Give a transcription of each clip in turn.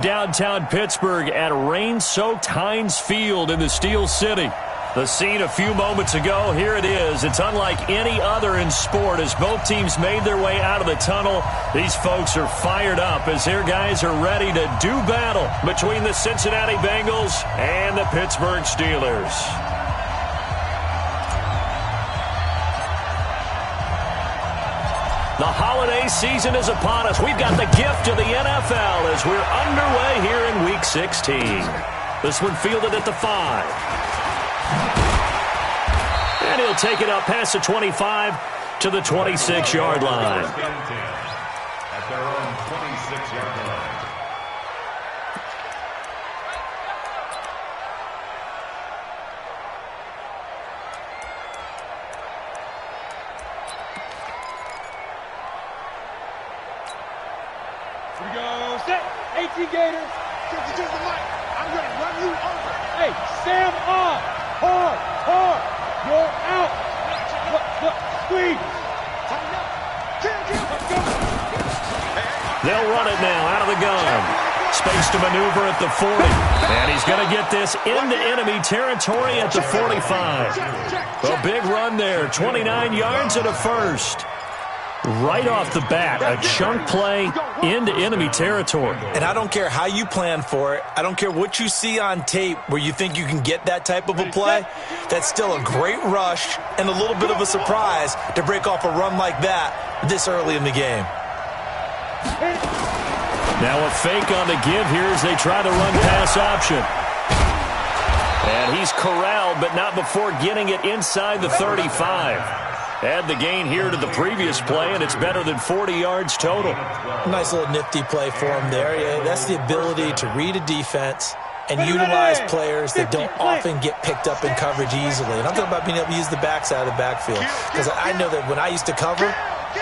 Downtown Pittsburgh at rain-soaked Heinz Field in the Steel City. The scene a few moments ago, here it is. It's unlike any other in sport as both teams made their way out of the tunnel. These folks are fired up as their guys are ready to do battle between the Cincinnati Bengals and the Pittsburgh Steelers. The holiday season is upon us. We've got the gift of the NFL as we're underway here in Week 16. This one fielded at the 5. And he'll take it up past the 25 to the 26-yard line. At their own 26-yard line. Here we go. Set. 18 Gators. Just the mic. I'm going to run you over. Hey, Sam on. Hard. You're out. Look. Squeeze. They'll run it now out of the gun. Space to maneuver at the 40. And he's going to get this into enemy territory at the 45. A big run there. 29 yards and a first. Right off the bat, a chunk play into enemy territory. And I don't care how you plan for it. I don't care what you see on tape where you think you can get that type of a play. That's still a great rush and a little bit of a surprise to break off a run like that this early in the game. Now a fake on the give here as they try the run-pass option. And he's corralled, but not before getting it inside the 35. Add the gain here to the previous play, and it's better than 40 yards total. Nice little nifty play for him there. Yeah, that's the ability to read a defense and utilize players that don't often get picked up in coverage easily. And I'm talking about being able to use the backside of the backfield. Because I know that when I used to cover,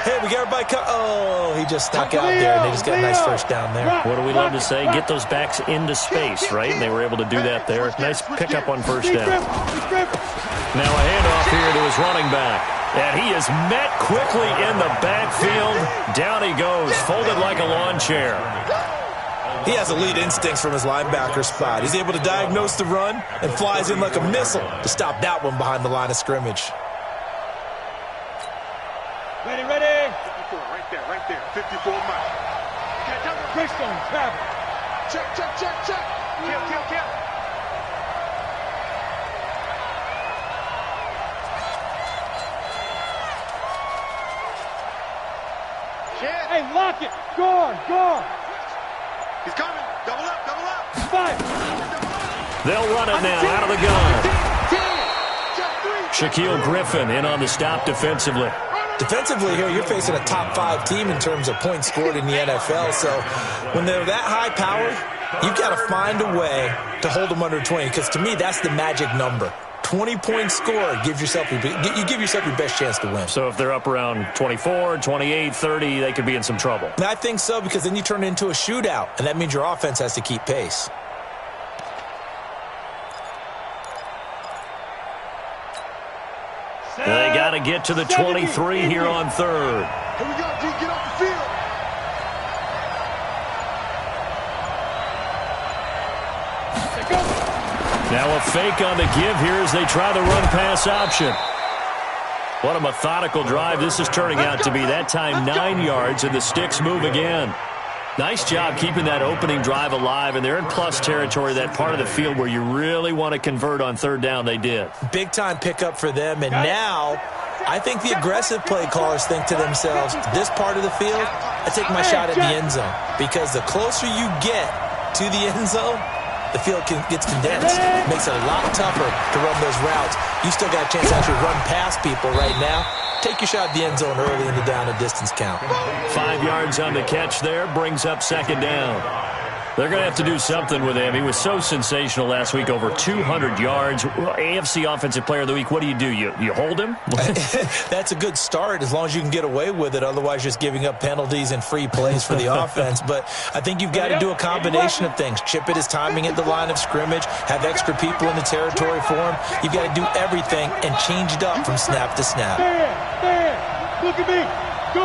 hey, we got everybody oh, he just snuck out there, and they just got a nice first down there. What do we love to say? Get those backs into space, right? And they were able to do that there. Nice pickup on first down. Now a handoff here to his running back. And he is met quickly in the backfield. Down he goes, folded like a lawn chair. He has elite instincts from his linebacker spot. He's able to diagnose the run and flies in like a missile to stop that one behind the line of scrimmage. Ready. 54, right there. 54 miles. Greystone, travel. Check. Kill. Hey, lock it. Guard. He's coming. Double up. 5. They'll run it now out of the gun. Shaquille Griffin in on the stop defensively. Defensively here, you're facing a top 5 team in terms of points scored in the NFL. So when they're that high powered, you've got to find a way to hold them under 20. Because to me, that's the magic number. 20 points scored, you give yourself your best chance to win. So if they're up around 24, 28, 30, they could be in some trouble. And I think so, because then you turn it into a shootout, and that means your offense has to keep pace. They got to get to the 23 here on third. Here we go, G. Get off the field. Now a fake on the give here as they try the run-pass option. What a methodical drive this is turning out to be. That time 9 yards, and the sticks move again. Nice job keeping that opening drive alive, and they're in plus territory, that part of the field where you really want to convert on third down. They did. Big-time pickup for them, and now I think the aggressive play callers think to themselves, this part of the field, I take my shot at the end zone, because the closer you get to the end zone, the field gets condensed. It makes it a lot tougher to run those routes. You still got a chance to actually run past people right now. Take your shot at the end zone early in the down and distance count. 5 yards on the catch there, brings up second down. They're going to have to do something with him. He was so sensational last week, over 200 yards. AFC Offensive Player of the Week, what do? You hold him? That's a good start as long as you can get away with it. Otherwise, just giving up penalties and free plays for the offense. But I think you've got to do a combination of things. Chip it his timing at the line of scrimmage, have extra people in the territory for him. You've got to do everything and change it up from snap to snap. Stand. Look at me. Go.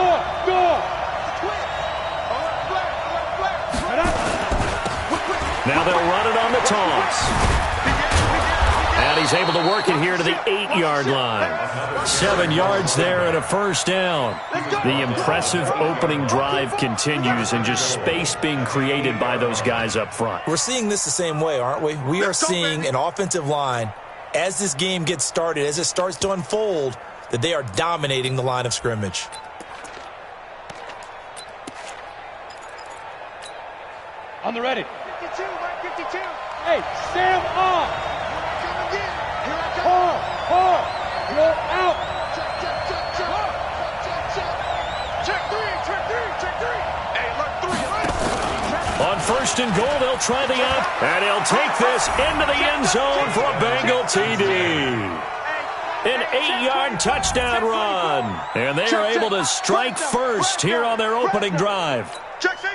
Now they'll run it on the toss. And he's able to work it here to the 8-yard line. 7 yards there and a first down. The impressive opening drive continues, and just space being created by those guys up front. We're seeing this the same way, aren't we? We are seeing an offensive line, as this game gets started, as it starts to unfold, that they are dominating the line of scrimmage. On the ready. 52, 52. Hey, Sam off. Hard. You're out. Check three. Hey, look, 3. On first and goal, they'll try the out, and he'll take this into the end zone for a Bengal TD. An 8-yard touchdown run. And they are able to strike first here on their opening drive.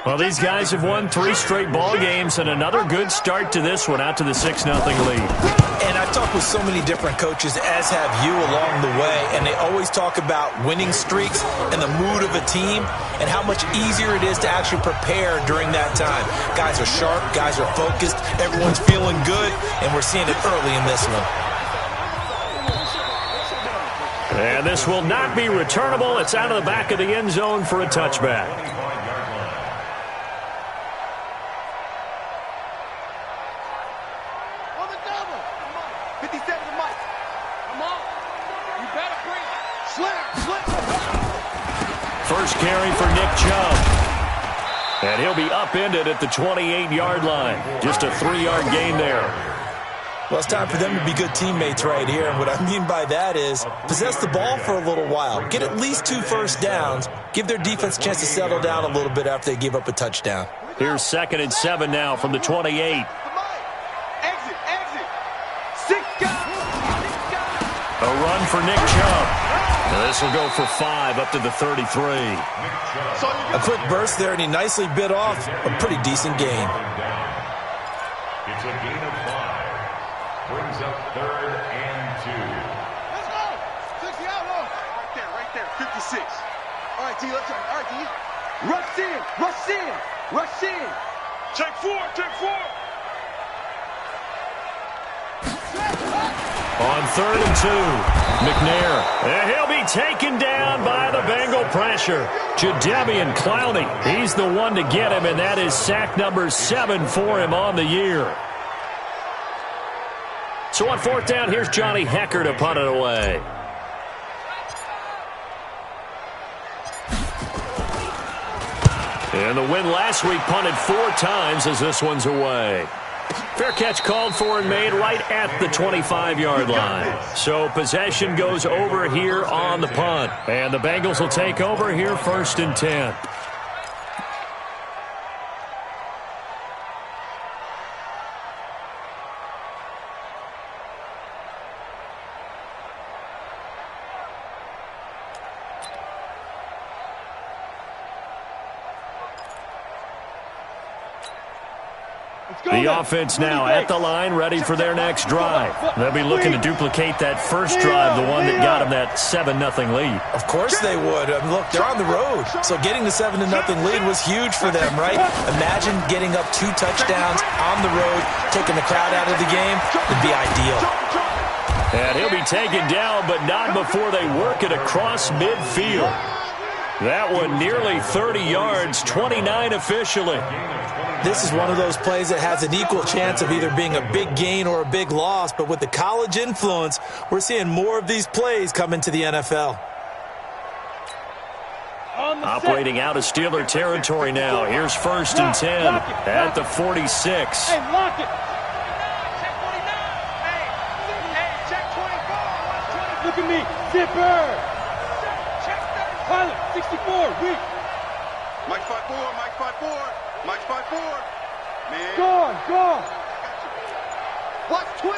Well, these guys have won 3 straight ball games, and another good start to this one out to the 6-0 lead. And I've talked with so many different coaches, as have you, along the way, and they always talk about winning streaks and the mood of a team and how much easier it is to actually prepare during that time. Guys are sharp, guys are focused, everyone's feeling good, and we're seeing it early in this one. And this will not be returnable. It's out of the back of the end zone for a touchback. First carry for Nick Chubb. And he'll be upended at the 28-yard line. Just a 3-yard gain there. Well, it's time for them to be good teammates right here. And what I mean by that is possess the ball for a little while. Get at least 2 first downs. Give their defense a chance to settle down a little bit after they give up a touchdown. Here's 2nd and 7 now from the 28. Exit. 6 guys. A run for Nick Chubb. And this will go for 5 up to the 33. A quick burst there, and he nicely bit off a pretty decent gain. It's a gain of 5. Brings up 3rd and 2. Let's go. 60 out low. Right there. 56. All right, D, let's go. All right, D. Rush in. Check 4. On 3rd and 2, McNair. And he'll be taken down by the Bengal pressure. Jadeveon Clowney, he's the one to get him, and that is sack number 7 for him on the year. So on 4th down, here's Johnny Hecker to punt it away. And the win last week punted 4 times as this one's away. Fair catch called for and made right at the 25-yard line. So possession goes over here on the punt. And the Bengals will take over here 1st and 10. The offense now at the line, ready for their next drive. They'll be looking to duplicate that first drive, the one that got them that 7-0 lead. Of course they would. Look, they're on the road, so getting the 7-0 lead was huge for them, right? Imagine getting up 2 touchdowns on the road, taking the crowd out of the game would be ideal. And he'll be taken down, but not before they work it across midfield. That one nearly 30 yards, 29 officially. This is one of those plays that has an equal chance of either being a big gain or a big loss, but with the college influence, we're seeing more of these plays come into the NFL. Operating out of Steeler territory now. Here's 1st and 10 at the 46. Hey, lock it. Check 49. Hey, check 24. Look at me. Zipper. Check 30. Pilot, 64. Weak. Mike 5-4. Mike 5-4. Man. Gone. Watch twins.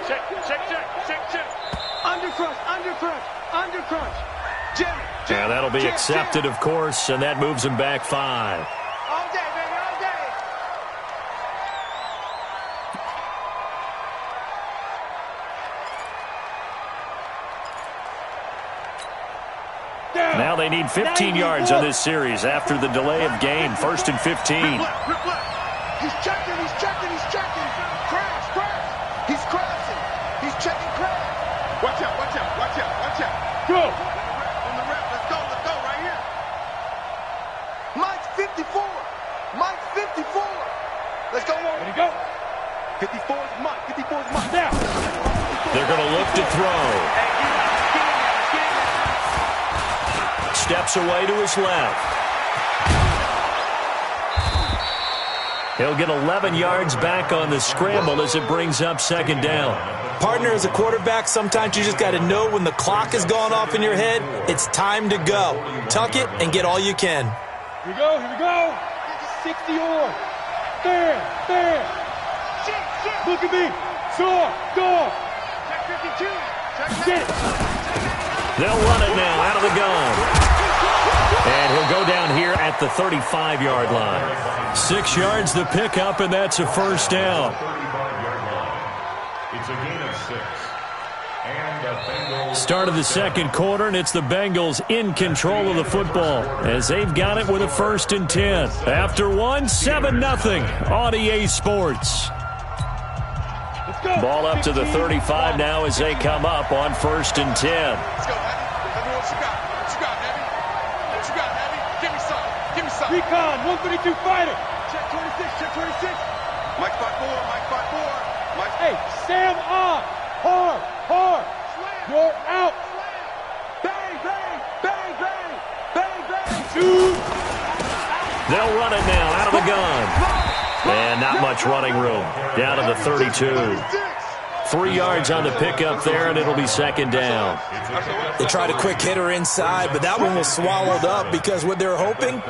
Check. Undercrunch. Jim. Yeah, that'll be accepted, of course, and that moves him back 5. All day, baby, all day. Now they need 15 yards on this series after the delay of game. 1st and 15. He's checking. Crash. He's crashing. He's checking crash. Watch out. Go. On the rep. Let's go right here. Mike's 54. Let's go, Warren. Ready to go. 54 is Mike. Now. They're going to look to throw. Steps away to his left. He'll get 11 yards back on the scramble as it brings up second down. Partner, as a quarterback, sometimes you just got to know when the clock has gone off in your head, it's time to go. Tuck it and get all you can. Here we go. 60 on. There. Look at me. Go. Check 52. Get it. They'll run it now out of the gun. And he'll go down here at the 35-yard line. 6 yards the pickup, and that's a first down. It's a gain of 6. And the Bengals Start of the second quarter, and it's the Bengals in control of the football as they've got it with a 1st and 10. After 7-0 on EA Sports. Let's go. Ball up to the 35 now as they come up on 1st and 10. Let's go, Heavy. Tell me what you got. Give me some. Recon, 132 fighter. Check 26. Mike 5-4. Hey, Sam on. Hard. You're out. Bang. Shoot. They'll run it now out of the gun. And not much running room. Down to the 32. 3 yards on the pickup there, and it'll be second down. They tried a quick hitter inside, but that one was swallowed up because what they're hoping,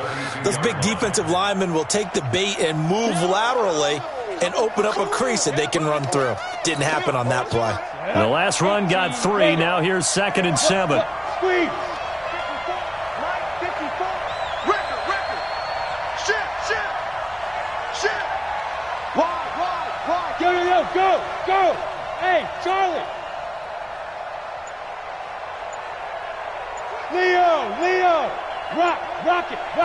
those big defensive linemen will take the bait and move laterally and open up a crease that they can run through. Didn't happen on that play. The last run got 3. Now here's 2nd and 7. Squeeze. Record. Shit. Wide. Go. Hey, Charlie. Leo. Rock it. Go.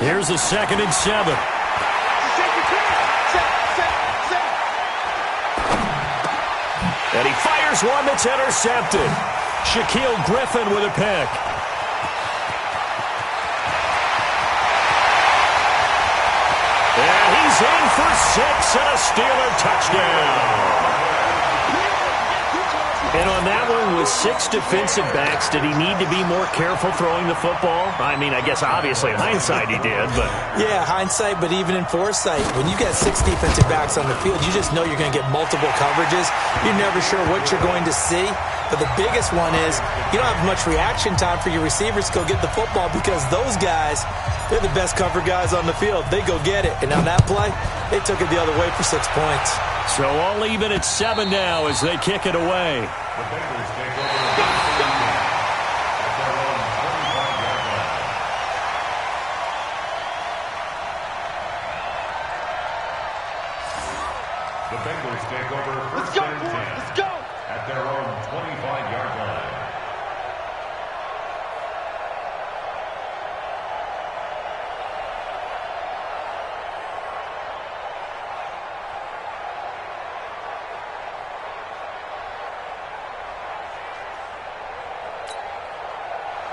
Here's the 2nd and 7. And he fires one that's intercepted. Shaquille Griffin with a pick. And he's in for 6 and a Steeler touchdown. And on that one, with 6 defensive backs, did he need to be more careful throwing the football? I mean, I guess obviously in hindsight he did, but... Yeah, hindsight, but even in foresight, when you got 6 defensive backs on the field, you just know you're going to get multiple coverages. You're never sure what you're going to see. But the biggest one is you don't have much reaction time for your receivers to go get the football because those guys, they're the best cover guys on the field. They go get it. And on that play, they took it the other way for 6 points. So all even at 7 now as they kick it away. The Bengals take over at their own 25-yard line. The Bengals take over 1st and 10 at their own 25-yard line.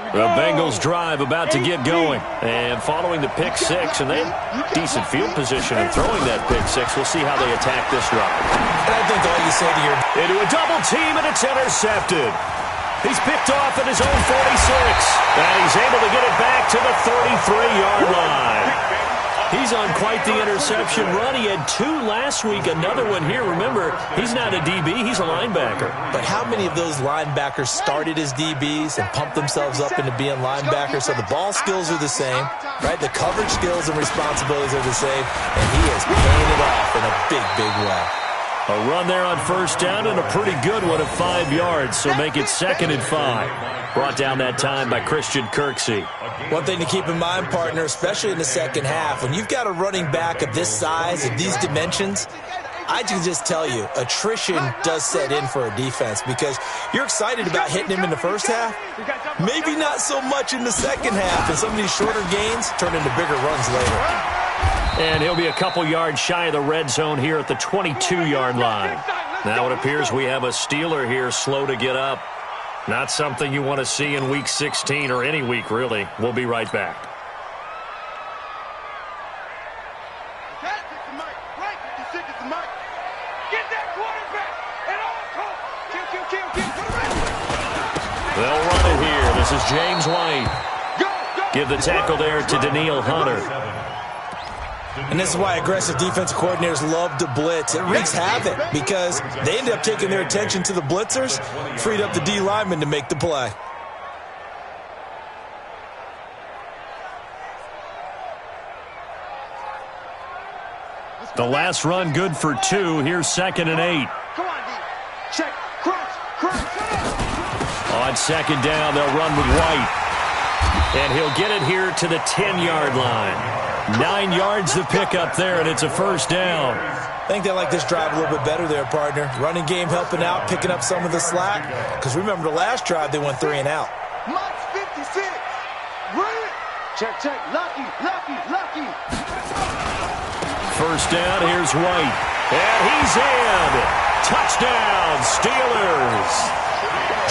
The Bengals drive about to get going. And following the pick 6, and they have decent field position in throwing that pick 6. We'll see how they attack this drive. And I think all you say to your... Into a double team, and it's intercepted. He's picked off at his own 46. And he's able to get it back to the 33-yard line. He's on quite the interception run. He had 2 last week, another one here. Remember, he's not a DB, he's a linebacker. But how many of those linebackers started as DBs and pumped themselves up into being linebackers? So the ball skills are the same, right? The coverage skills and responsibilities are the same, and he is paying it off in a big way. A run there on 1st down and a pretty good one of 5 yards, so make it 2nd and 5. Brought down that time by Christian Kirksey. One thing to keep in mind, partner, especially in the second half, when you've got a running back of this size, of these dimensions, I can just tell you, attrition does set in for a defense because you're excited about hitting him in the first half, maybe not so much in the second half, and some of these shorter gains turn into bigger runs later. And he'll be a couple yards shy of the red zone here at the 22-yard line. Now it appears we have a Steeler here slow to get up. Not something you want to see in Week 16 or any week, really. We'll be right back. They'll run it here. This is James White. Give the tackle there to Daniil Hunter. And this is why aggressive defensive coordinators love to blitz. It wreaks havoc because they end up taking their attention to the blitzers, freed up the D lineman to make the play. The last run good for 2. Here's 2nd and 8. Come on, D. Check. Crunch. On 2nd down, they'll run with White. And he'll get it here to the 10-yard line. 9 yards to pick up there, and it's a first down. I think they like this drive a little bit better there, partner. Running game helping out, picking up some of the slack. Because remember, the last drive, they went 3 and out. Mike's 56. Run. Check. Lucky. First down, here's White. And he's in. Touchdown, Steelers.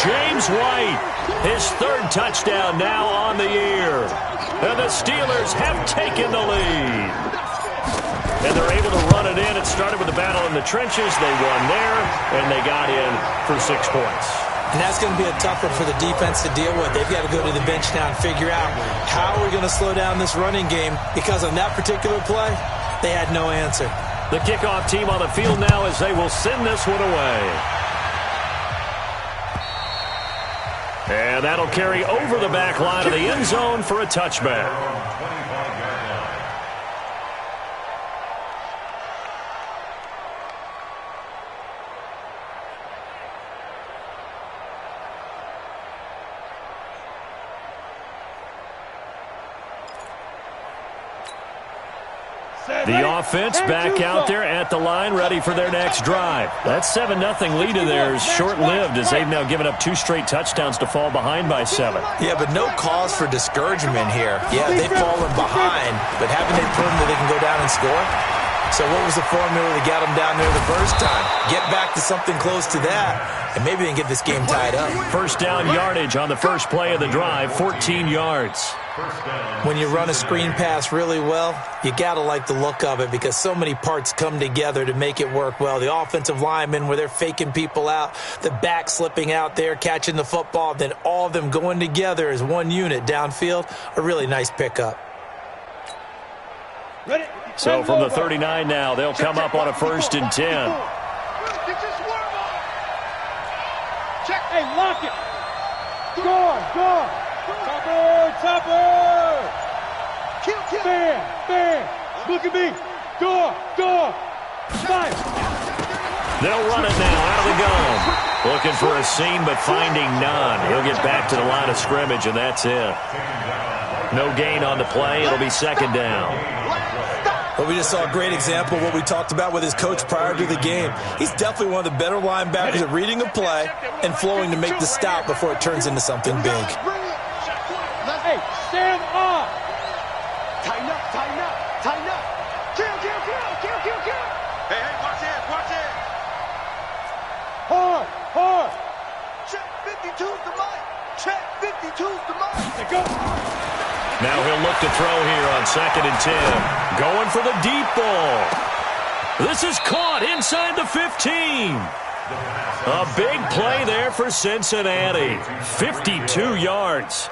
James White, his 3rd touchdown now on the year. And the Steelers have taken the lead. And they're able to run it in. It started with the battle in the trenches. They won there, and they got in for 6 points. And that's going to be a tough one for the defense to deal with. They've got to go to the bench now and figure out how are we going to slow down this running game, because on that particular play, they had no answer. The kickoff team on the field now as they will send this one away. And that'll carry over the back line of the end zone for a touchback. The offense back out there at the line, ready for their next drive. That 7-0 lead of theirs short-lived as they've now given up 2 straight touchdowns to fall behind by 7. Yeah, but no cause for discouragement here. Yeah, they've fallen behind, but haven't they proven that they can go down and score? So what was the formula that got them down there the first time? Get back to something close to that, and maybe they can get this game tied up. First down yardage on the first play of the drive, 14 yards. When you run a screen pass really well, you got to like the look of it because so many parts come together to make it work well. The offensive linemen, where they're faking people out, the back slipping out there, catching the football, then all of them going together as one unit downfield, a really nice pickup. So from the 39 now, they'll come up on a 1st and 10. Hey, lock it. Score. Topper. Kill. Bam. Look at me. Door. Five. They'll run it now out of the gun. Looking for a seam, but finding none. He'll get back to the line of scrimmage, and that's it. No gain on the play. It'll be 2nd down. But we just saw a great example of what we talked about with his coach prior to the game. He's definitely one of the better linebackers at reading a play and flowing to make the stop before it turns into something big. Hey, stand up. Tighten up. Kill. Hey, watch it. Hard. Check 52's the mic. Check 52's the mic. Let go. Now he'll look to throw here on 2nd and 10. Going for the deep ball. This is caught inside the 15. A big play there for Cincinnati. 52 yards.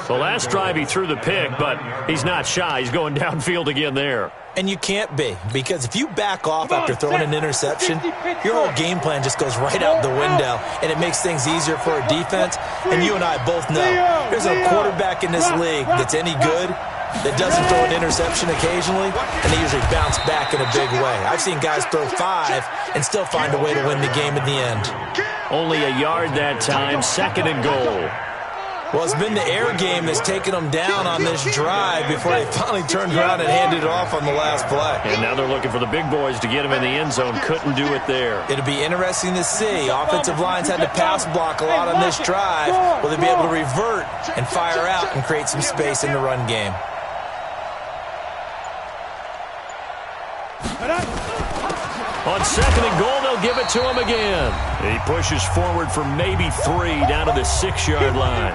The last drive he threw the pick, but he's not shy. He's going downfield again there. And you can't be, because if you back off after throwing an interception, your whole game plan just goes right out the window, and it makes things easier for a defense. And you and I both know there's a quarterback in this league that's any good that doesn't throw an interception occasionally, and they usually bounce back in a big way. I've seen guys throw 5 and still find a way to win the game at the end. Only a yard that time, 2nd and goal. Well, it's been the air game that's taken them down on this drive before they finally turned around and handed it off on the last play. And now they're looking for the big boys to get him in the end zone. Couldn't do it there. It'll be interesting to see. Offensive lines had to pass block a lot on this drive. Will they be able to revert and fire out and create some space in the run game? On 2nd and goal, they'll give it to him again. He pushes forward for maybe 3 down to the 6-yard line.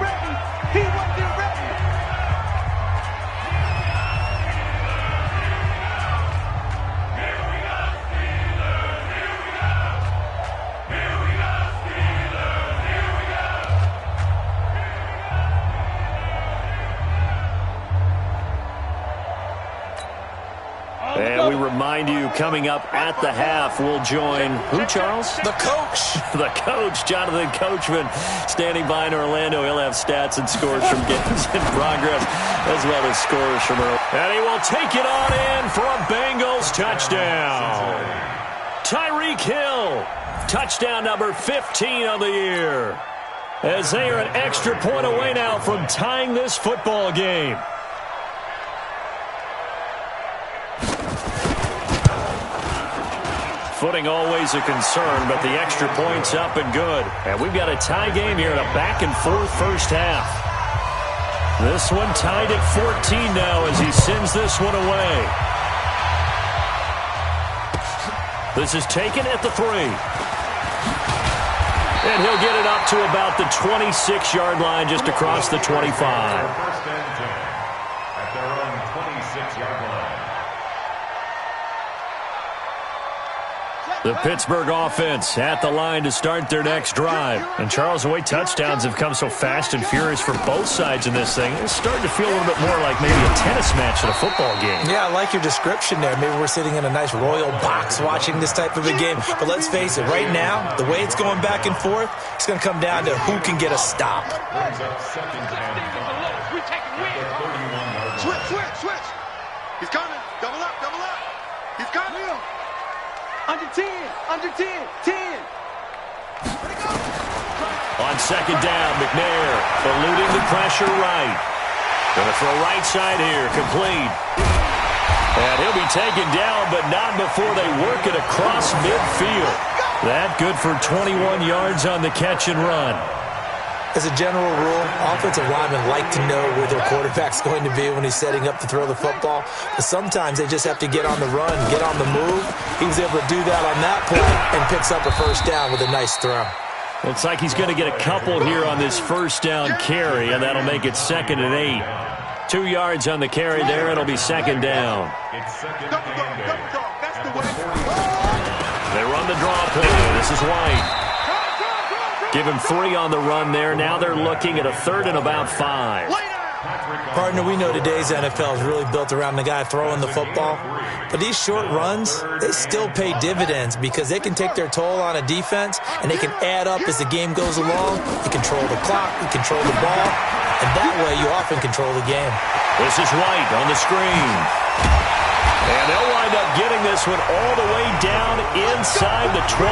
And we remind you, coming up at the half, we'll join who, Charles? The coach. The coach, Jonathan Coachman, standing by in Orlando. He'll have stats and scores from games in progress, as well as scores from early. And he will take it on in for a Bengals touchdown. Tyreek Hill, touchdown number 15 on the year. As they are an extra point away now from tying this football game. Footing always a concern, but the extra point's up and good. And we've got a tie game here in a back-and-forth first half. This one tied at 14 now as he sends this one away. This is taken at the 3. And he'll get it up to about the 26-yard line, just across the 25. First and 10 at their own 26-yard line. The Pittsburgh offense at the line to start their next drive. And Charles, the way touchdowns have come so fast and furious for both sides in this thing, it's starting to feel a little bit more like maybe a tennis match at a football game. Yeah, I like your description there. Maybe we're sitting in a nice royal box watching this type of a game. But let's face it, right now, the way it's going back and forth, it's going to come down to who can get a stop. Switch. He's coming. Double up. He's coming. Under 10. 10. On 2nd down, McNair eluding the pressure right. Going to throw right side here, complete. And he'll be taken down, but not before they work it across midfield. That good for 21 yards on the catch and run. As a general rule, offensive linemen like to know where their quarterback's going to be when he's setting up to throw the football. But sometimes they just have to get on the run, get on the move. He was able to do that on that play and picks up a first down with a nice throw. Looks like he's going to get a couple here on this first down carry, and that'll make it 2nd and 8. 2 yards on the carry there. It'll be 2nd down. It's 2nd and 8. That's the way. They run the draw play. This is White. Give him 3 on the run there. Now they're looking at a 3rd and about 5. Partner, we know today's NFL is really built around the guy throwing the football. But these short runs, they still pay dividends because they can take their toll on a defense and they can add up as the game goes along. You control the clock, you control the ball, and that way you often control the game. This is White on the screen. And they'll wind up getting this one all the way down inside the 20.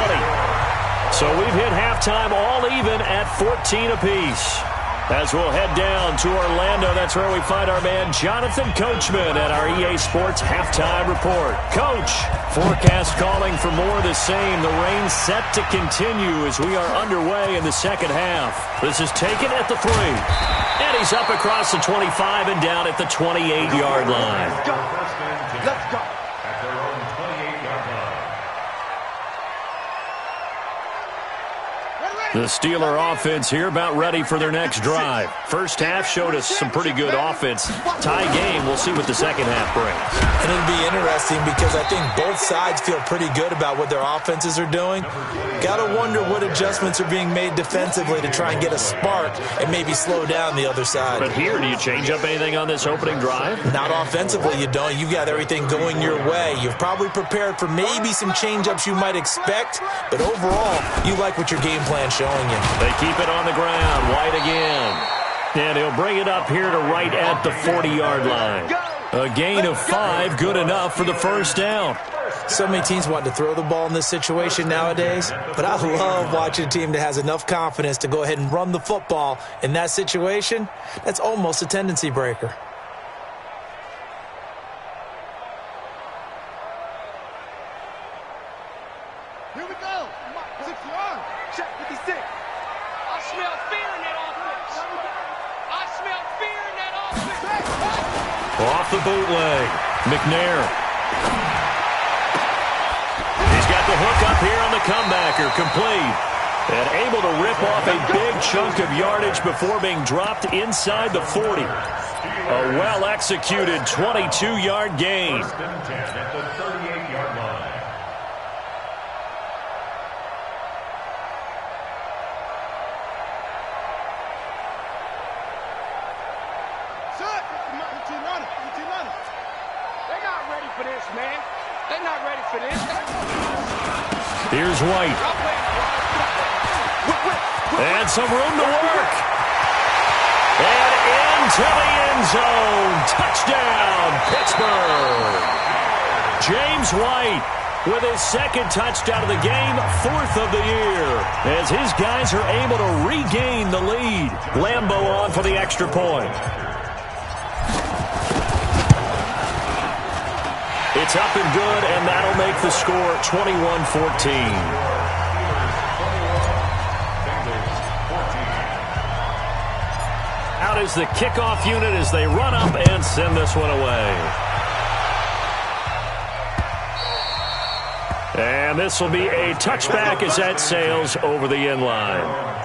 So we've hit halftime all even at 14 apiece. As we'll head down to Orlando, that's where we find our man Jonathan Coachman at our EA Sports Halftime Report. Coach, forecast calling for more of the same. The rain set to continue as we are underway in the second half. This is taken at the 3. And he's up across the 25 and down at the 28-yard line. Let's go. At their own 28-yard line. The Steeler offense here about ready for their next drive. First half showed us some pretty good offense. Tie game, we'll see what the second half brings. And it'll be interesting because I think both sides feel pretty good about what their offenses are doing. Got to wonder what adjustments are being made defensively to try and get a spark and maybe slow down the other side. But here, do you change up anything on this opening drive? Not offensively, you don't. You've got everything going your way. You've probably prepared for maybe some change-ups you might expect, but overall, you like what your game plan showing you. They keep it on the ground. White again. And he'll bring it up here to right at the 40-yard line. A gain of 5, good enough for the first down. So many teams want to throw the ball in this situation nowadays, but I love watching a team that has enough confidence to go ahead and run the football in that situation. That's almost a tendency breaker. Here we go. 6 yards. Check 56. I smell fear in that offense. I smell fear in that offense. Off the bootleg. McNair. here on the comebacker, complete. And able to rip off a big chunk of yardage before being dropped inside the 40. A well-executed 22-yard gain. First and 10 at the 38-yard line. They're not ready for this, man. They're not ready for this. Here's White. And some room to work. And into the end zone. Touchdown, Pittsburgh. James White with his second touchdown of the game, fourth of the year, as his guys are able to regain the lead. Lambeau on for the extra point. It's up and good, and that'll make the score 21-14. Out is the kickoff unit as they run up and send this one away. And this will be a touchback as that sails over the end line.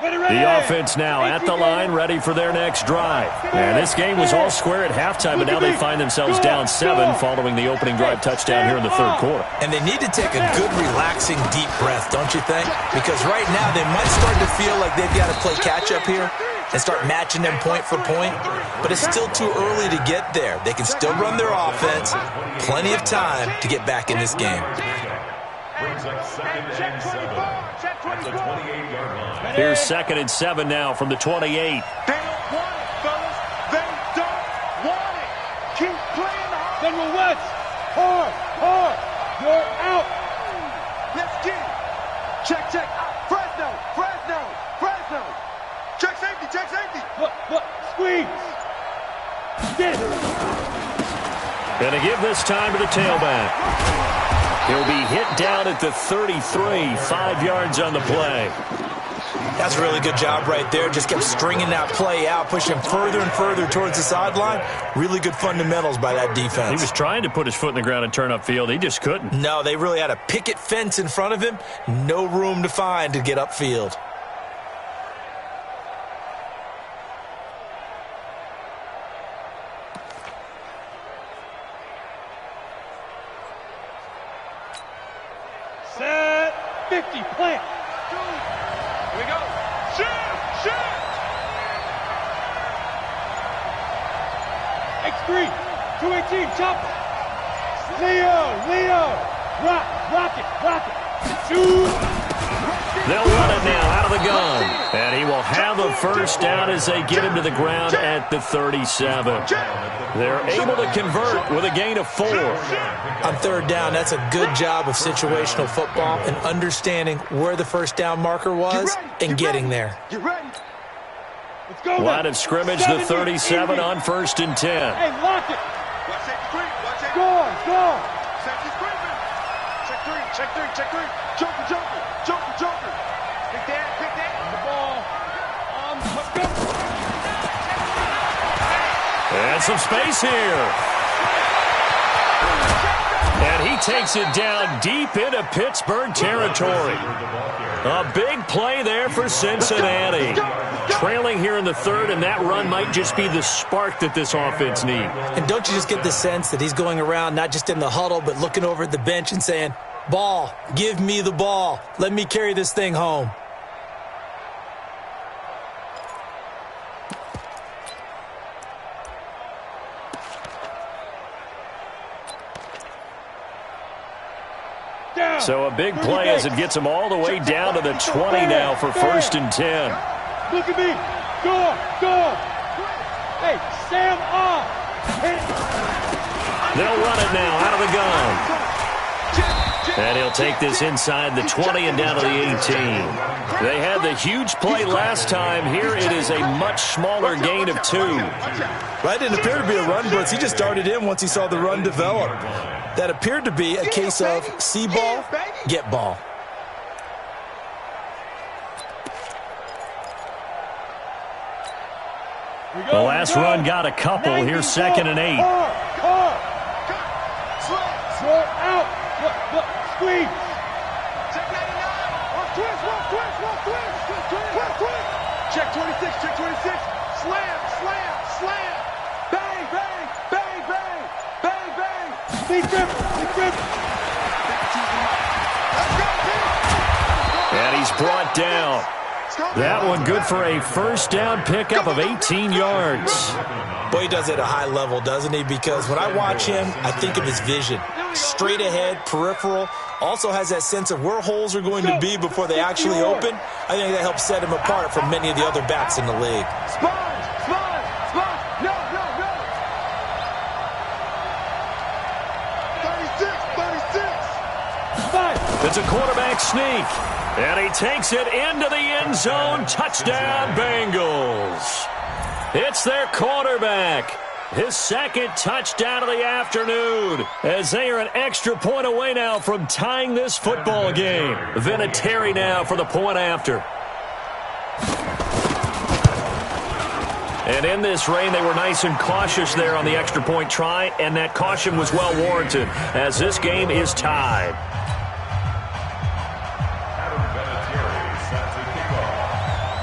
The offense now at the line, ready for their next drive. And this game was all square at halftime, but now they find themselves down 7 following the opening drive touchdown here in the third quarter. And they need to take a good, relaxing, deep breath, don't you think? Because right now they might start to feel like they've got to play catch-up here and start matching them point for point. But it's still too early to get there. They can still run their offense. Plenty of time to get back in this game. Brings up second and 7 at the 28-yard line. Here's second and 7 now from the 28. They don't want it, fellas. They don't want it. Keep playing hard. General West, hard. You're out. Let's get it. Check. Fresno. Check safety. Look, squeeze. Get it. Gonna give this time to the tailback. He'll be hit down at the 33, 5 yards on the play. That's a really good job right there. Just kept stringing that play out, pushing further and further towards the sideline. Really good fundamentals by that defense. He was trying to put his foot in the ground and turn upfield. He just couldn't. No, they really had a picket fence in front of him. No room to find to get upfield. Set 50, plant. Here we go. Shoot. X3, 218, chopper. Leo. Rock it. Shoot. They'll run it now out of the gun. And he will have a first down as they get him to the ground at the 37. They're able to convert with a gain of 4. On third down, that's a good job of situational football and understanding where the first down marker was and getting there. Get ready. Let's go. Line of scrimmage, the 37 on first and 10. Hey, lock it. Watch safety screen. Go. Safety screen. Check 3. Joker. Pick that. The ball. Let's go. And some space here. And he takes it down deep into Pittsburgh territory. A big play there for Cincinnati. Trailing here in the third, and that run might just be the spark that this offense needs. And don't you just get the sense that he's going around not just in the huddle, but looking over at the bench and saying, ball, give me the ball. Let me carry this thing home. So a big play as it gets him all the way down to the 20 now for first and 10. Look at me. Go. Hey, Sam off. They'll run it now out of the gun. And he'll take this inside the 20 and down to the 18. They had the huge play last time. Here it is a much smaller gain of 2. Right, didn't appear to be a run blitz. He just darted in once he saw the run develop. That appeared to be a case of see ball, get ball. The last run got a couple. Here's 2nd and 8. Short out. Look, squeeze. Check 99. Twist. Check 26. Slam. Bang. Big grip. And he's brought down. That one good for a first down pickup of 18 yards. Boy, he does it at a high level, doesn't he? Because when I watch him, I think of his vision. Straight ahead, peripheral. Also has that sense of where holes are going to be before they actually open. I think that helps set him apart from many of the other backs in the league. Sponge. No. 36. It's a quarterback sneak. And he takes it into the end zone. Touchdown, Bengals. It's their quarterback. His 2nd touchdown of the afternoon, as they are an extra point away now from tying this football game. Vinatieri now for the point after. And in this rain, they were nice and cautious there on the extra point try, and that caution was well warranted as this game is tied.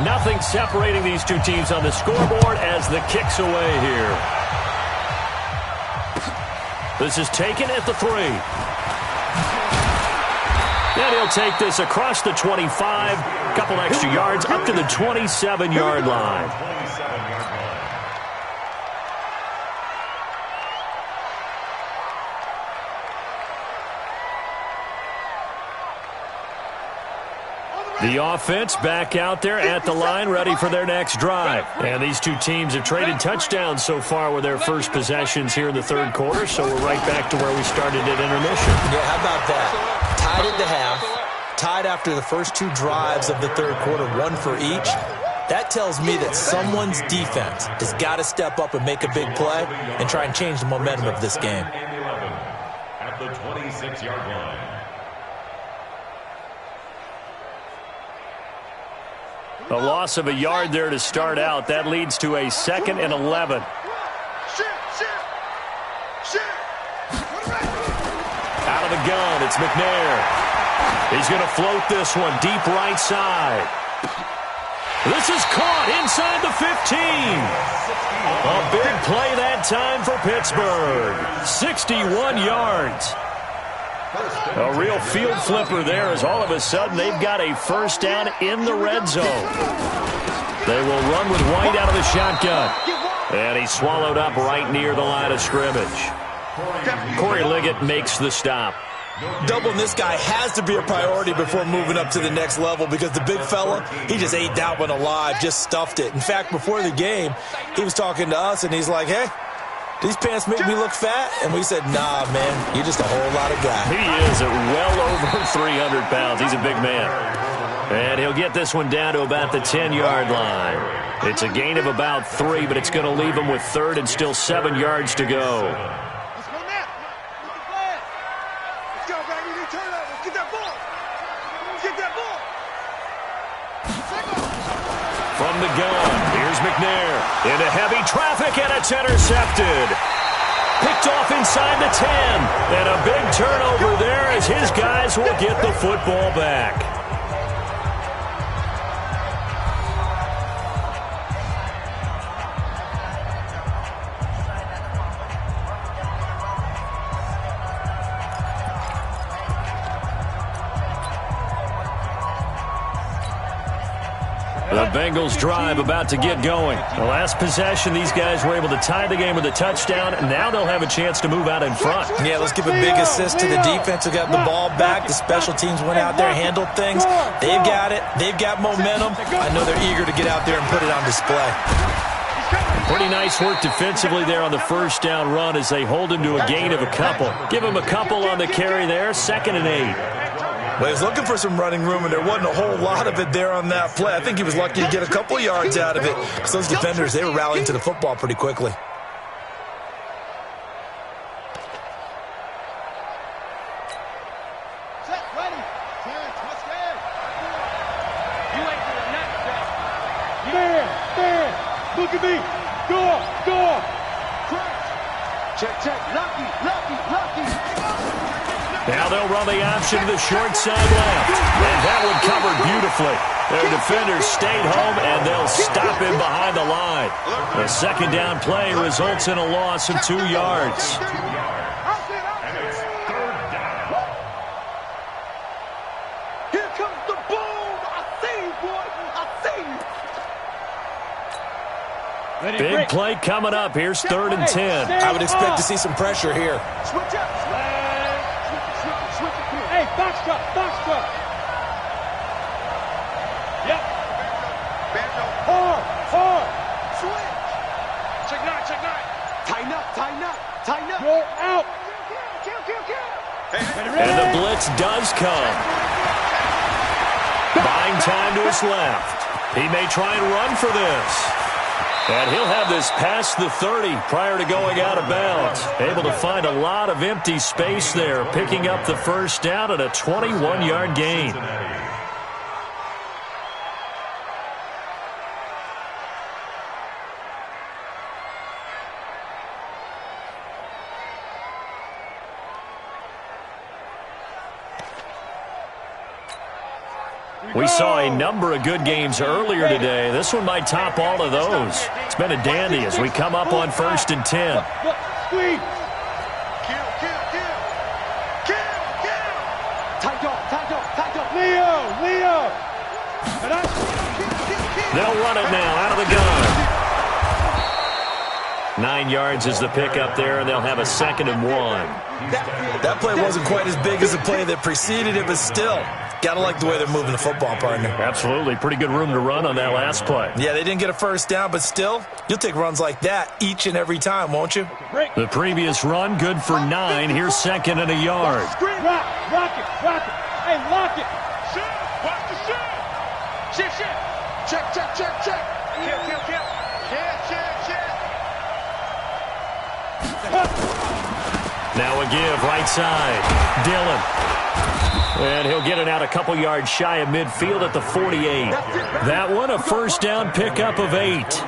Nothing separating these two teams on the scoreboard as the kick's away here. This is taken at the 3. And he'll take this across the 25, couple extra yards up to the 27-yard line. The offense back out there at the line, ready for their next drive. And these two teams have traded touchdowns so far with their first possessions here in the 3rd quarter, so we're right back to where we started at intermission. Yeah, how about that? Tied at the half, tied after the first 2 drives of the 3rd quarter, 1 for each. That tells me that someone's defense has got to step up and make a big play and try and change the momentum of this game. At the 26-yard line. A loss of a yard there to start out. That leads to a 2nd and 11. Out of the gun, it's McNair. He's going to float this one deep right side. This is caught inside the 15. A big play that time for Pittsburgh. 61 yards. A real field flipper there as all of a sudden they've got a first down in the red zone. They will run with White out of the shotgun. And he's swallowed up right near the line of scrimmage. Corey Liggett makes the stop. Doubling this guy has to be a priority before moving up to the next level because the big fella, he just ate that one alive, just stuffed it. In fact, before the game, he was talking to us, and he's like, hey, these pants make me look fat? And we said, nah, man, you're just a whole lot of guy. He is at well over 300 pounds. He's a big man. And he'll get this one down to about the 10-yard line. It's a gain of about 3, but it's going to leave him with 3rd and still 7 yards to go. From the gun, here's McNair. Into heavy traffic, and it's intercepted. Picked off inside the 10. And a big turnover there as his guys will get the football back. The Bengals drive about to get going. The last possession, these guys were able to tie the game with a touchdown, and now they'll have a chance to move out in front. Yeah, let's give a big assist to the defense who got the ball back. The special teams went out there, handled things. They've got it. They've got momentum. I know they're eager to get out there and put it on display. Pretty nice work defensively there on the first down run as they hold him to a gain of a couple. Give him a couple on the carry there, 2nd and 8. Well, he was looking for some running room, and there wasn't a whole lot of it there on that play. I think he was lucky to get a couple yards out of it. Because those defenders, they were rallying to the football pretty quickly. Set, ready. Terrence, let's go. You ain't for the next step. Man, look at me. Door. Check. Lucky. Now they'll run the option to the short side left. And that one covered beautifully. Their defenders stayed home, and they'll stop him behind the line. The second down play results in a loss of 2 yards. And it's third down. Here comes the boom. I see you, boy. I see you. Big play coming up. Here's 3rd and 10. I would expect to see some pressure here. Switch up. Switch it. Hey, box truck. Yep. Banjo. Hard. Switch. Check nine. Tighten up. You're out. And the blitz does come. Buying time to his left. He may try and run for this. And he'll have this past the 30 prior to going out of bounds. Able to find a lot of empty space there, picking up the first down at a 21-yard gain. We saw a number of good games earlier today. This one might top all of those. It's been a dandy as we come up on 1st and 10. Squeeze. Kill. Tight dog. Leo. They'll run it now out of the gun. 9 yards is the pickup there, and they'll have a 2nd and 1. That play wasn't quite as big as the play that preceded it, but still, gotta like the way they're moving the football, partner. Absolutely. Pretty good room to run on that last play. Yeah, they didn't get a first down, but still, you'll take runs like that each and every time, won't you? The previous run, good for 9. Here's 2nd and a yard. Rock it. Hey, lock it. Watch the shit. Check. Kill. Now a give, right side. Dillon. And he'll get it out a couple yards shy of midfield at the 48. That one, a first down pickup of 8.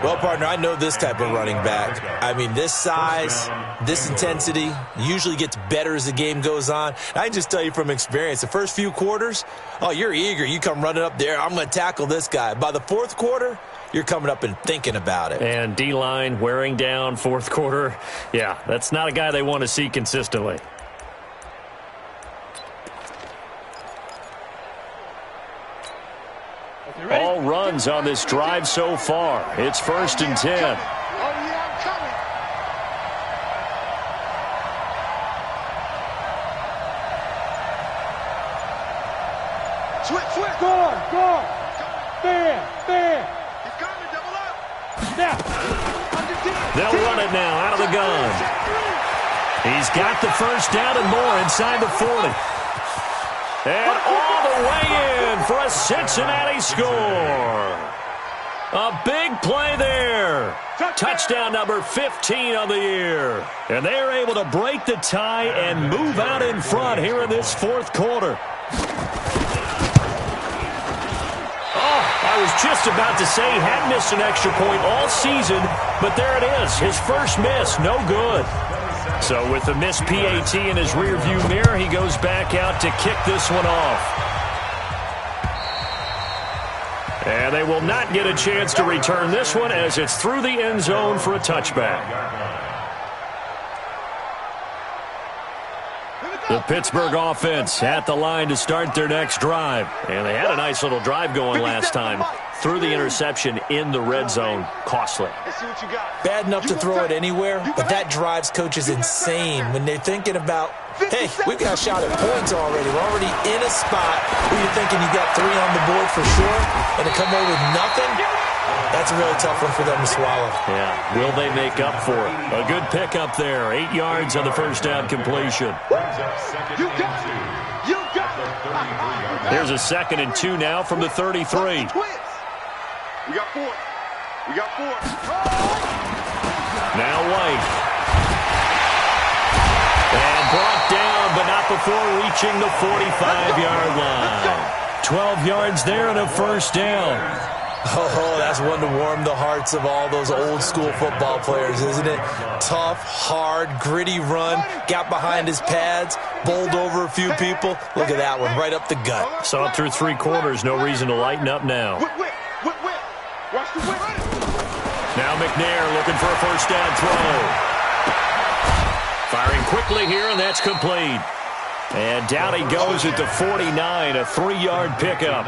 Well, partner, I know this type of running back. I mean, this size, this intensity usually gets better as the game goes on. I can just tell you from experience, the first few quarters, oh, you're eager. You come running up there, I'm going to tackle this guy. By the 4th quarter, you're coming up and thinking about it. And D-line wearing down 4th quarter. Yeah, that's not a guy they want to see consistently. All runs on this drive so far. It's 1st and 10. Oh, yeah, I'm coming. Switch. Guard. Stand. He's coming, double up. Now. They'll run it now out of the gun. He's got the first down and more inside the 40. And all the way in for a Cincinnati score. A big play there. Touchdown number 15 on the year. And they're able to break the tie and move out in front here in this 4th quarter. I was just about to say he had missed an extra point all season, but there it is. His first miss, no good. So with the missed PAT in his rearview mirror, he goes back out to kick this one off. And they will not get a chance to return this one as it's through the end zone for a touchback. The Pittsburgh offense at the line to start their next drive. And they had a nice little drive going last time. Threw the interception in the red zone. Costly. Bad enough to throw it anywhere, but that drives coaches insane when they're thinking about, hey, we've got a shot at points already. We're already in a spot where you're thinking you got 3 on the board for sure, and to come away with nothing, that's a really tough one for them to swallow. Yeah, will they make up for it? A good pickup there. 8 yards on the first down completion. Here's a 2nd and 2 now from the 33. We got 4. Now White. And brought down, but not before reaching the 45-yard line. 12 yards there and a first down. Oh, that's one to warm the hearts of all those old school football players, isn't it? Tough, hard, gritty run, got behind his pads, bowled over a few people. Look at that one, right up the gut. Saw it through 3 quarters, no reason to lighten up now. Watch the whip. Now McNair looking for a first down throw. Firing quickly here, and that's complete. And down he goes at the 49, a 3-yard pickup.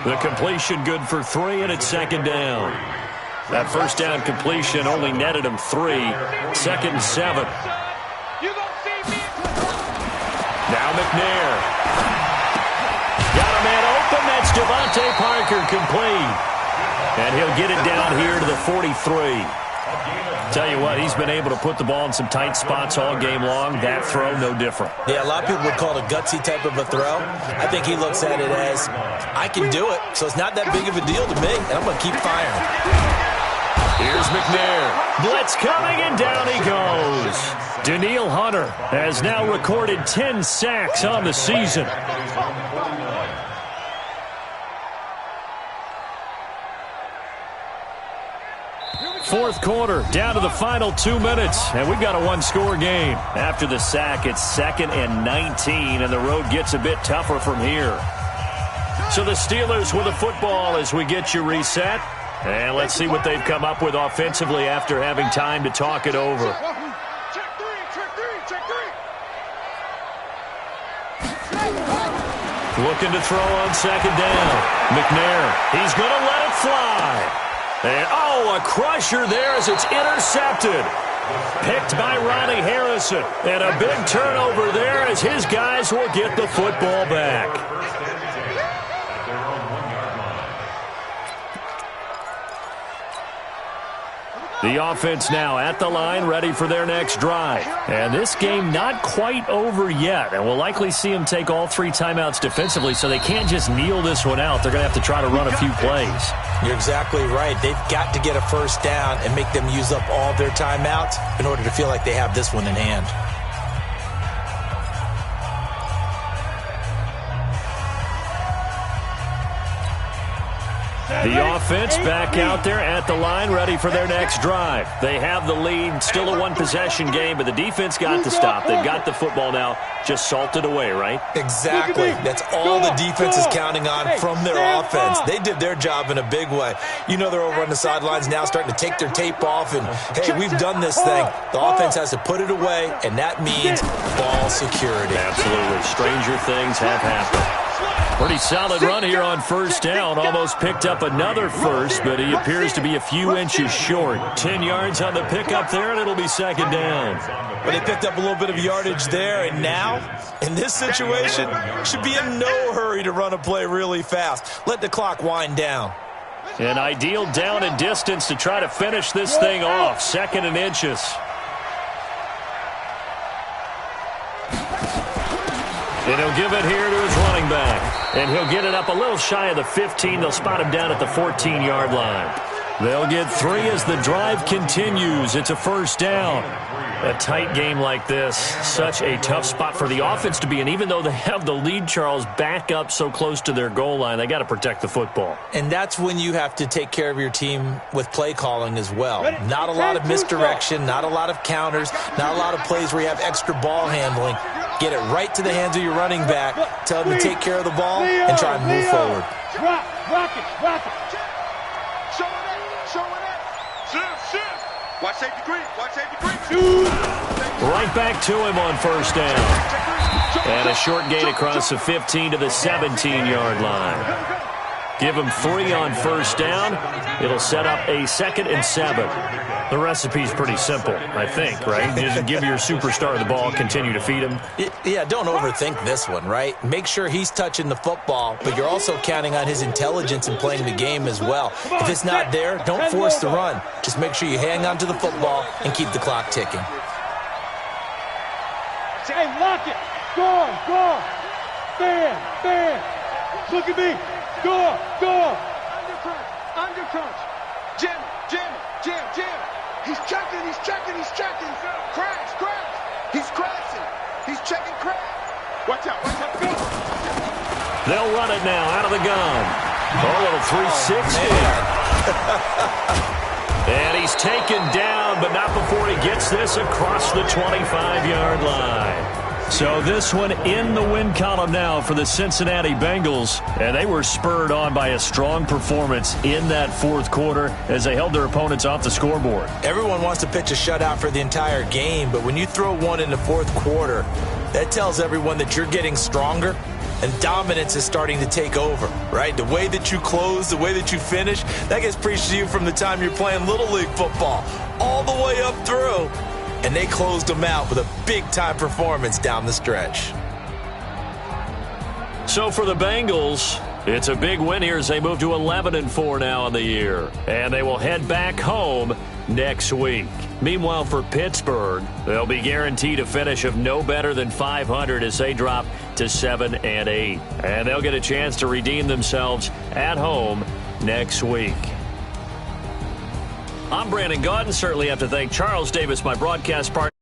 The completion good for 3, and it's second down. That first down completion only netted him 3. Second and 7. Now McNair. Got a man open. That's Devontae Parker complete. And he'll get it down here to the 43. Tell you what, he's been able to put the ball in some tight spots all game long. That throw, no different. Yeah, a lot of people would call it a gutsy type of a throw. I think he looks at it as, I can do it, so it's not that big of a deal to me, and I'm going to keep firing. Here's McNair. Blitz coming, and down he goes. Danielle Hunter has now recorded 10 sacks on the season. Fourth quarter, down to the final 2 minutes, and we've got a 1-score game. After the sack, it's 2nd and 19, and the road gets a bit tougher from here. So the Steelers with the football as we get you reset. And let's see what they've come up with offensively after having time to talk it over. Check three. Looking to throw on second down. McNair, he's going to let it fly. And, a crusher there as it's intercepted. Picked by Ronnie Harrison. And a big turnover there as his guys will get the football back. The offense now at the line, ready for their next drive. And this game not quite over yet. And we'll likely see them take all 3 timeouts defensively, so they can't just kneel this one out. They're going to have to try to run a few plays. You're exactly right. They've got to get a first down and make them use up all their timeouts in order to feel like they have this one in hand. The offense back out there at the line, ready for their next drive. They have the lead, still a 1-possession game, but the defense got the stop. They've got the football now, just salted away, right? Exactly. That's all the defense is counting on from their offense. They did their job in a big way. You know they're over on the sidelines now starting to take their tape off, and, hey, we've done this thing. The offense has to put it away, and that means ball security. Absolutely. Stranger things have happened. Pretty solid run here on first down. Almost picked up another first, but he appears to be a few inches short. 10 yards on the pickup there, and it'll be second down. But they picked up a little bit of yardage there, and now, in this situation, should be in no hurry to run a play really fast. Let the clock wind down. An ideal down and distance to try to finish this thing off. 2nd and inches. And he'll give it here to his running back. And he'll get it up a little shy of the 15. They'll spot him down at the 14-yard line. They'll get 3 as the drive continues. It's a first down. A tight game like this, such a tough spot for the offense to be in. Even though they have the lead, Charles, back up so close to their goal line, they got to protect the football. And that's when you have to take care of your team with play calling as well. Not a lot of misdirection, not a lot of counters, not a lot of plays where you have extra ball handling. Get it right to the hands of your running back, tell them to take care of the ball, and try and move forward. Rock it. Show it. Watch safety green. Right back to him on first down. And a short gain across the 15 to the 17-yard line. Give him 3 on first down. It'll set up a 2nd and 7. The recipe's pretty simple, I think, right? Just give your superstar the ball, continue to feed him. Yeah, don't overthink this one, right? Make sure he's touching the football, but you're also counting on his intelligence in playing the game as well. If it's not there, don't force the run. Just make sure you hang on to the football and keep the clock ticking. Hey, lock it. Score. Stand. Look at me. Score. Undercrunch. Jim. He's checking. Crash. He's crashing. He's checking crash. Watch out. They'll run it now out of the gun. A little 360. And he's taken down, but not before he gets this across the 25-yard line. So this one in the win column now for the Cincinnati Bengals. And they were spurred on by a strong performance in that fourth quarter as they held their opponents off the scoreboard. Everyone wants to pitch a shutout for the entire game, but when you throw one in the fourth quarter, that tells everyone that you're getting stronger and dominance is starting to take over, right? The way that you close, the way that you finish, that gets preached to you from the time you're playing Little League football all the way up through. And they closed them out with a big-time performance down the stretch. So for the Bengals, it's a big win here as they move to 11-4 now in the year. And they will head back home next week. Meanwhile, for Pittsburgh, they'll be guaranteed a finish of no better than 500 as they drop to 7-8. And they'll get a chance to redeem themselves at home next week. I'm Brandon Gaudin. Certainly have to thank Charles Davis, my broadcast partner.